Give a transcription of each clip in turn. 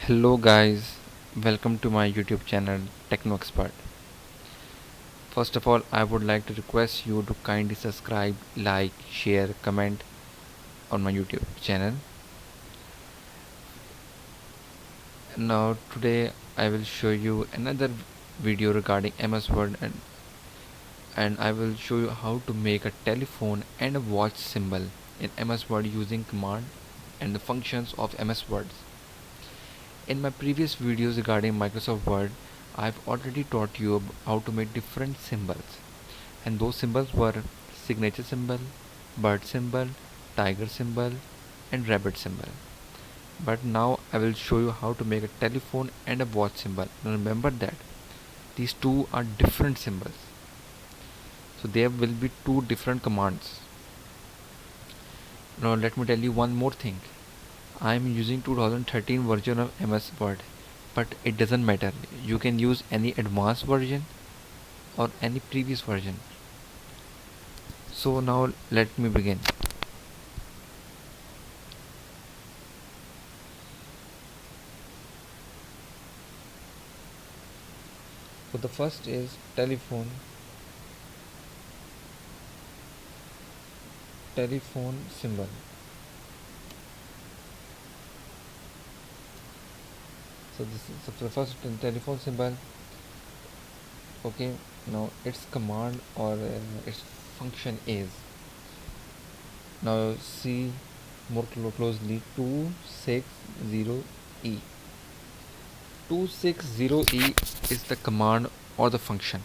Hello guys, welcome to my YouTube channel Techno Expert. First of all, I would like to request you to kindly subscribe, like, share, comment on my YouTube channel. Now today I will show you another video regarding MS Word and I will show you how to make a telephone and a watch symbol in MS Word using command and the functions of MS Word. In my previous videos regarding Microsoft Word, I've already taught you how to make different symbols, and those symbols were signature symbol, bird symbol, tiger symbol, and rabbit symbol. But now I will show you how to make a telephone and a watch symbol. Now remember that these two are different symbols, so there will be two different commands. Now let me tell you one more thing. I am using 2013 version of MS Word, but it doesn't matter. You can use any advanced version or any previous version. So now let me begin. So the first is telephone symbol. So this is the first telephone symbol. Okay, now its command or its function is, now see more closely, 260E. 260E is the command or the function,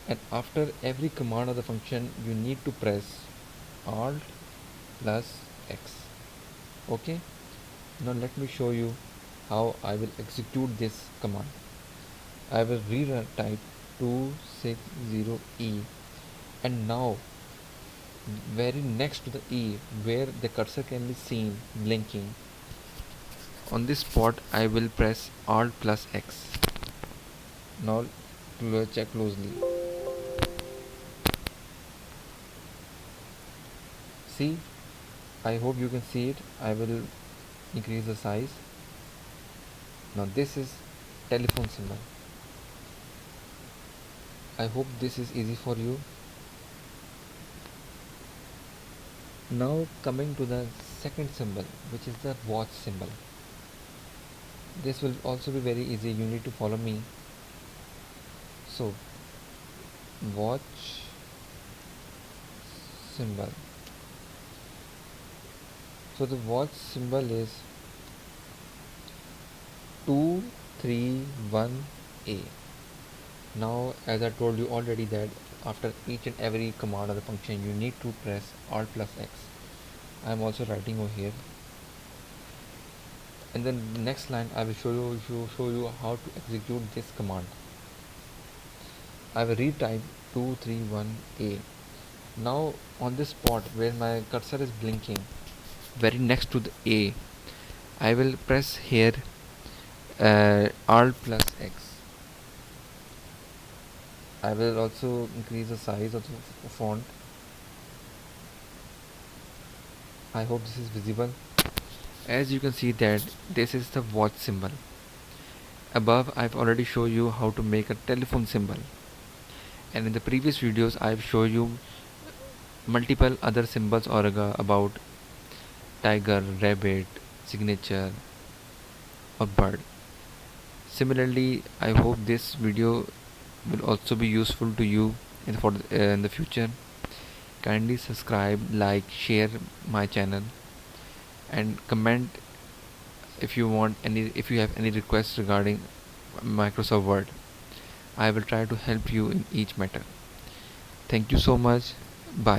and after every command or the function you need to press Alt plus X. Okay, now let me show you how I will execute this command. I will type 260E, and now very next to the E where the cursor can be seen blinking, on this spot I will press Alt plus X. Now check closely. See, I hope you can see it. I will increase the size. Now this is telephone symbol. I hope this is easy for you. Now coming to the second symbol, which is the watch symbol. This will also be very easy. You need to follow me. So watch symbol. So the watch symbol is 231A. Now as I told you already that after each and every command or the function you need to press Alt plus X. I am also writing over here, and then the next line I will show you how to execute this command. I will retype 231A. Now on this spot where my cursor is blinking, very next to the A, I will press here Alt plus X. I will also increase the size of the font. I hope this is visible. As you can see that this is the watch symbol. Above I've already shown you how to make a telephone symbol, and in the previous videos I've shown you multiple other symbols or about tiger, rabbit, signature or bird. Similarly, I hope this video will also be useful to you in the future. Kindly subscribe, like, share my channel, and comment if you have any requests regarding Microsoft Word. I will try to help you in each matter. Thank you so much. Bye.